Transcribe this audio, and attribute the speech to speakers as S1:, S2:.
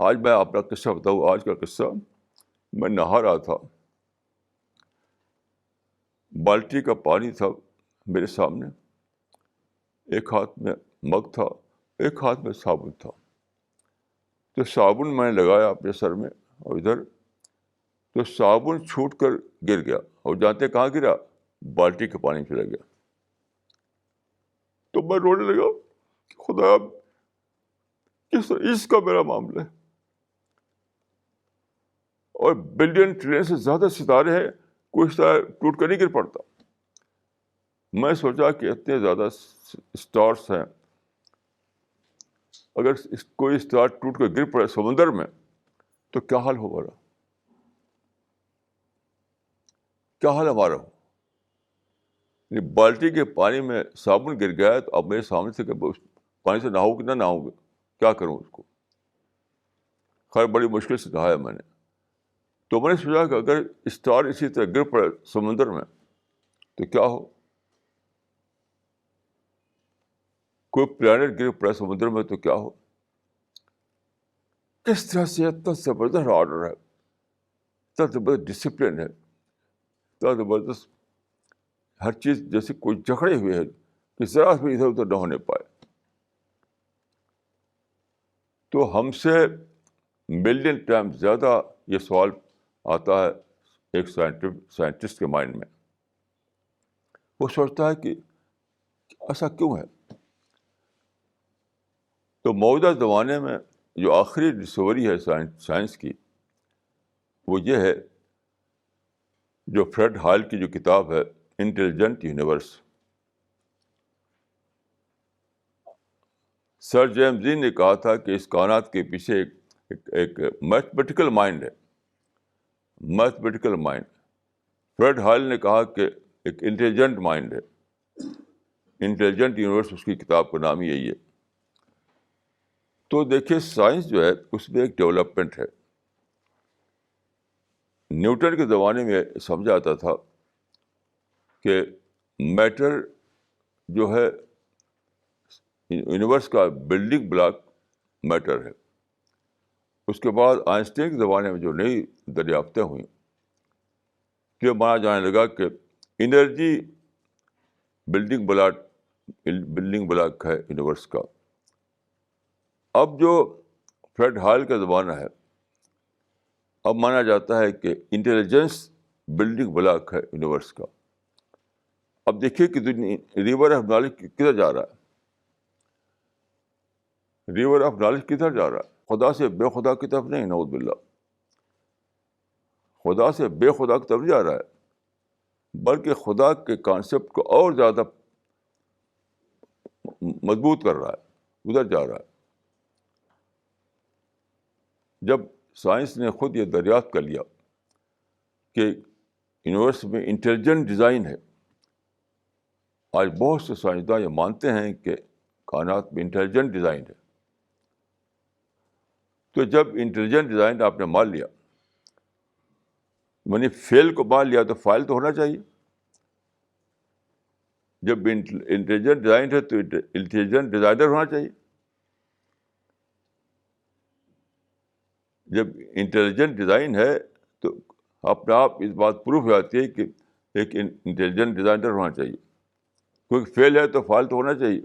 S1: آج میں اپنا قصہ بتاؤں. آج کا قصہ، میں نہا رہا تھا، بالٹی کا پانی تھا میرے سامنے، ایک ہاتھ میں مگ تھا، ایک ہاتھ میں صابن تھا. تو صابن میں نے لگایا اپنے سر میں اور ادھر، تو صابن چھوٹ کر گر گیا، اور جانتے کہاں گرا؟ بالٹی کے پانی چلا گیا. تو میں رونے لگا، خدا کس اس کا میرا معاملہ ہے. اور بلین ٹریلین سے زیادہ ستارے ہیں، کوئی ستارہ ٹوٹ کر نہیں گر پڑتا. میں سوچا کہ اتنے زیادہ اسٹارس ہیں، اگر کوئی اسٹار ٹوٹ کر گر پڑے سمندر میں تو کیا حال ہوگا، کیا حال ہمارا ہو. بالٹی کے پانی میں صابن گر گیا تو اب میرے سامنے سے کہ پانی سے نہاؤں کہ نہ نہاؤں گا، کیا کروں اس کو. خیر بڑی مشکل سے نہایا میں نے. تو میں نے سوچا کہ اگر اسٹار اسی طرح گر پڑے سمندر میں تو کیا ہو. کوئی پلانٹ گر پڑے سمندر میں تو کیا ہو. کس طرح سے اتنا زبردست آرڈر ہے، اتنا زبردست ڈسپلن ہے، اتنا زبردست ہر چیز جیسے کوئی جکڑے ہوئے ہے کہ ذرا بھی ادھر ادھر نہ ہونے پائے. تو ہم سے ملین ٹائم زیادہ یہ سوال آتا ہے ایک سائنٹسٹ کے مائنڈ میں. وہ سوچتا ہے کہ ایسا کیوں ہے. تو موجودہ زمانے میں جو آخری ڈسکوری ہے سائنس کی، وہ یہ ہے جو فریڈ ہال کی جو کتاب ہے انٹیلیجنٹ یونیورس. سر جیمز لین نے کہا تھا کہ اس کائنات کے پیچھے ایک میتھمیٹیکل مائنڈ ہے، میتھمیٹیکل مائنڈ. فریڈ ہال نے کہا کہ ایک انٹیلیجنٹ مائنڈ ہے. انٹیلیجنٹ یونیورس اس کی کتاب کا نام یہی ہے. تو دیکھیے سائنس جو ہے اس میں ایک ڈیولپمنٹ ہے. نیوٹن کے زمانے میں سمجھا جاتا تھا کہ میٹر جو ہے یونیورس کا بلڈنگ بلاک میٹر ہے. اس کے بعد آئنسٹین کے زمانے میں جو نئی دریافتیں ہوئیں، یہ مانا جانے لگا کہ انرجی بلڈنگ بلاک ہے یونیورس کا. اب جو فریڈ ہال کا زمانہ ہے، اب مانا جاتا ہے کہ انٹیلیجنس بلڈنگ بلاک ہے یونیورس کا. اب دیکھیے کہ ریور آف نالج کدھر جا رہا ہے. ریور آف نالج کدھر جا رہا ہے؟ خدا سے بے خدا کی طرف نہیں، نعوذ باللہ. خدا سے بے خدا کی طرف جا رہا ہے، بلکہ خدا کے کانسیپٹ کو اور زیادہ مضبوط کر رہا ہے، ادھر جا رہا ہے. جب سائنس نے خود یہ دریافت کر لیا کہ یونیورس میں انٹیلیجنٹ ڈیزائن ہے، آج بہت سے سائنسداں یہ مانتے ہیں کہ کائنات میں انٹیلیجنٹ ڈیزائن ہے. تو جب انٹیلیجنٹ ڈیزائن آپ نے مان لیا، یعنی فیل کو مان لیا، تو فائل تو ہونا چاہیے. جب انٹیلیجنٹ ڈیزائن ہے تو انٹیلیجنٹ ڈیزائنر ہونا چاہیے. جب انٹیلیجنٹ ڈیزائن ہے تو اپنے آپ اس بات پروف ہو جاتی ہے کہ ایک انٹیلیجنٹ ڈیزائنر ہونا چاہیے. کیونکہ فیل ہے تو فائل تو ہونا چاہیے.